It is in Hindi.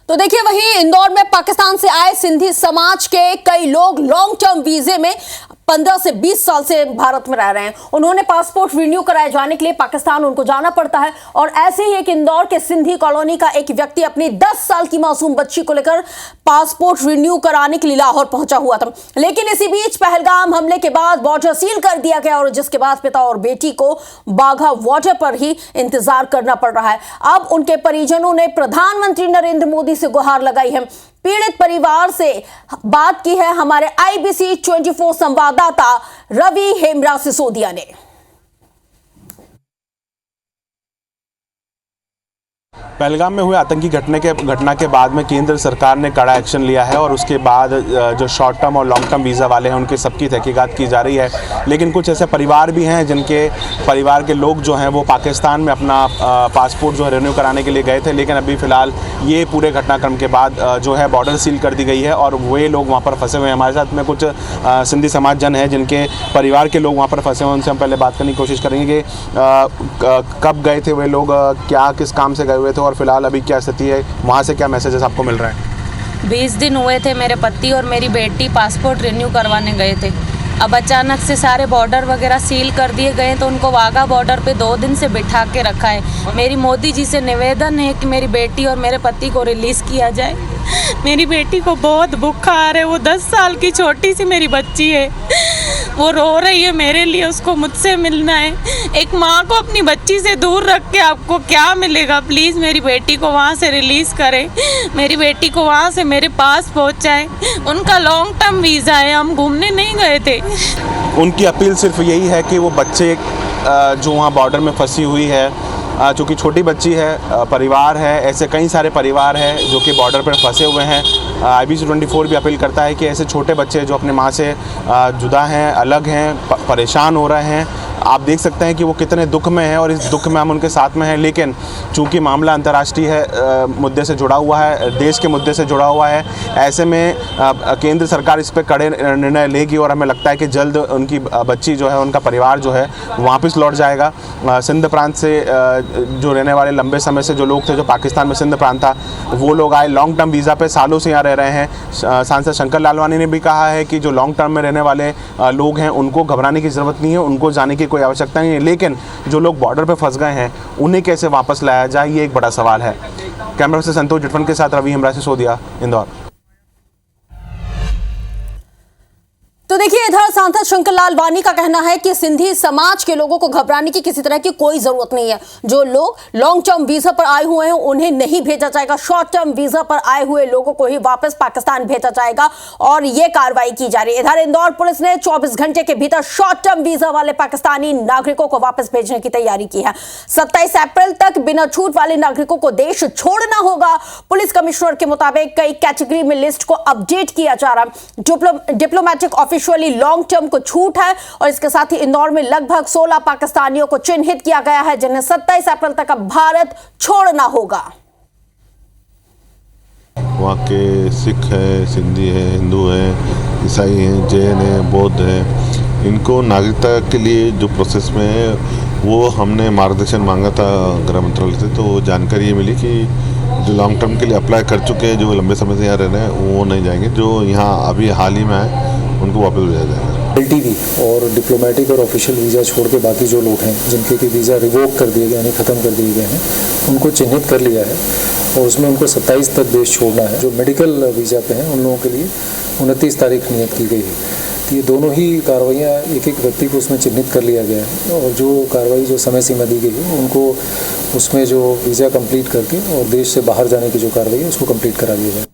तो देखिए वहीं इंदौर में पाकिस्तान से आए सिंधी समाज के कई लोग लॉन्ग टर्म वीजे में 15 से 20 साल से भारत में रह रहे हैं। उन्होंने पासपोर्ट रिन्यू कराए जाने के लिए पाकिस्तान उनको जाना पड़ता है। और ऐसे ही एक इंदौर के सिंधी कॉलोनी का एक व्यक्ति अपनी 10 साल की मासूम बच्ची को लेकर पासपोर्ट रिन्यू कराने के लिए लाहौर पहुंचा हुआ था, लेकिन इसी बीच पहलगाम हमले के बाद बॉर्डर सील कर दिया गया और जिसके बाद पिता और बेटी को बाघा बॉर्डर पर ही इंतजार करना पड़ रहा है। अब उनके परिजनों ने प्रधानमंत्री नरेंद्र मोदी से गुहार लगाई है। पीड़ित परिवार से बात की है हमारे IBC 24 संवाददाता रवि हेमरा सिसोदिया ने। पहलगाम में हुए आतंकी घटना के बाद में केंद्र सरकार ने कड़ा एक्शन लिया है और उसके बाद जो शॉर्ट टर्म और लॉन्ग टर्म वीज़ा वाले हैं उनकी सबकी तहकीकात की जा रही है। लेकिन कुछ ऐसे परिवार भी हैं जिनके परिवार के लोग जो हैं वो पाकिस्तान में अपना पासपोर्ट जो है रिन्यू कराने के लिए गए थे, लेकिन अभी फ़िलहाल ये पूरे घटनाक्रम के बाद जो है बॉर्डर सील कर दी गई है और वे लोग वहाँ पर फंसे हुए हैं। हमारे साथ में कुछ सिंधी समाज जन हैं जिनके परिवार के लोग वहाँ पर फंसे हुए हैं। उनसे हम पहले बात करने की कोशिश करेंगे कि कब गए थे वे लोग, क्या किस काम से गए हुए थे और फिलहाल अभी क्या स्थिति है, वहाँ से क्या मैसेजेस आपको मिल रहे हैं? 20 दिन हुए थे मेरे पति और मेरी बेटी पासपोर्ट रिन्यू करवाने गए थे। अब अचानक से सारे बॉर्डर वगैरह सील कर दिए गए तो उनको वाघा बॉर्डर पे 2 दिन से बिठा के रखा है। मेरी मोदी जी से निवेदन है कि मेरी बेटी और मेरे पति को रिलीज़ किया जाए। मेरी बेटी को बहुत बुखार है, वो 10 साल की छोटी सी मेरी बच्ची है, वो रो रही है मेरे लिए, उसको मुझसे मिलना है। एक माँ को अपनी बच्ची से दूर रख के आपको क्या मिलेगा? प्लीज़ मेरी बेटी को वहाँ से रिलीज़ करें, मेरी बेटी को वहाँ से मेरे पास पहुँचाएं। उनका लॉन्ग टर्म वीज़ा है, हम घूमने नहीं गए थे। उनकी अपील सिर्फ यही है कि वो बच्चे जो वहाँ बॉर्डर में फंसी हुई है, चूँकि छोटी बच्ची है, परिवार है, ऐसे कई सारे परिवार हैं जो कि बॉर्डर पर फंसे हुए हैं। IBC 24 भी अपील करता है कि ऐसे छोटे बच्चे जो अपने माँ से जुदा हैं, अलग हैं, परेशान हो रहे हैं, आप देख सकते हैं कि वो कितने दुख में हैं और इस दुख में हम उनके साथ में हैं। लेकिन चूंकि मामला अंतर्राष्ट्रीय है, मुद्दे से जुड़ा हुआ है, देश के मुद्दे से जुड़ा हुआ है, ऐसे में केंद्र सरकार इस पर कड़े निर्णय लेगी और हमें लगता है कि जल्द उनकी बच्ची जो है, उनका परिवार जो है वापस लौट जाएगा। सिंध प्रांत से जो रहने वाले लंबे समय से जो लोग थे, जो पाकिस्तान में सिंध प्रांत था, वो लोग आए लॉन्ग टर्म वीज़ा पे, सालों से यहाँ रह रहे हैं। सांसद शंकर लालवानी ने भी कहा है कि जो लॉन्ग टर्म में रहने वाले लोग हैं उनको घबराने की ज़रूरत नहीं है, उनको जाने की कोई आवश्यकता नहीं है। लेकिन जो लोग बॉर्डर पे फंस गए हैं उन्हें कैसे वापस लाया जाए, ये एक बड़ा सवाल है। कैमरा से संतोष जिटवन के साथ रवि हेमरा सिसोदिया, इंदौर। तो देखिए इधर सांसद शंकर लालवानी का कहना है कि सिंधी समाज के लोगों को घबराने की किसी तरह की कोई जरूरत नहीं है। जो लोग लॉन्ग टर्म वीजा पर आए हुए हैं उन्हें नहीं भेजा जाएगा, शॉर्ट टर्म वीजा पर आए हुए लोगों को ही वापस पाकिस्तान भेजा जाएगा और यह कार्रवाई की जा रही है। इधर इंदौर पुलिस ने 24 घंटे के भीतर शॉर्ट टर्म वीजा वाले पाकिस्तानी नागरिकों को वापस भेजने की तैयारी की है। 27 अप्रैल तक बिना छूट वाले नागरिकों को देश छोड़ना होगा। पुलिस कमिश्नर के मुताबिक कई कैटेगरी में लिस्ट को अपडेट किया जा रहा है। डिप्लोमेटिक ऑफिशियली लॉन्ग टर्म को छूट है और इसके साथ ही इंदौर में लगभग 16 पाकिस्तानियों को चिन्हित किया गया है जिन्हें 27 अप्रैल तक अब भारत छोड़ना होगा। वहाँ के सिख हैं, सिंधी हैं, हिंदू हैं, ईसाई हैं, जैन हैं, बौद्ध हैं, इनको नागरिकता के लिए जो प्रोसेस में है वो हमने मार्गदर्शन मांगा था गृह मंत्रालय से। तो जानकारी ये मिली कि जो लॉन्ग टर्म के लिए अप्लाई कर चुके हैं, जो लंबे समय से यहाँ रह रहे हैं, वो नहीं जाएंगे। जो यहाँ अभी हाल ही में आए उनको वापस भेजा जाएगा। LTV और डिप्लोमेटिक और ऑफिशियल वीज़ा छोड़ के बाकी जो लोग हैं जिनके कि वीज़ा रिवोक कर दिए गए यानी ख़त्म कर दिए गए हैं, उनको चिन्हित कर लिया है और उसमें उनको 27 तक देश छोड़ना है। जो मेडिकल वीज़ा पे हैं उन लोगों के लिए 29 तारीख नियत की गई है। तो ये दोनों ही कार्रवाइयाँ एक एक व्यक्ति को उसमें चिन्हित कर लिया गया है और जो कार्रवाई जो समय सीमा दी गई है उनको उसमें जो वीज़ा कंप्लीट करके और देश से बाहर जाने की जो कार्रवाई है उसको कंप्लीट करा दिया जाए।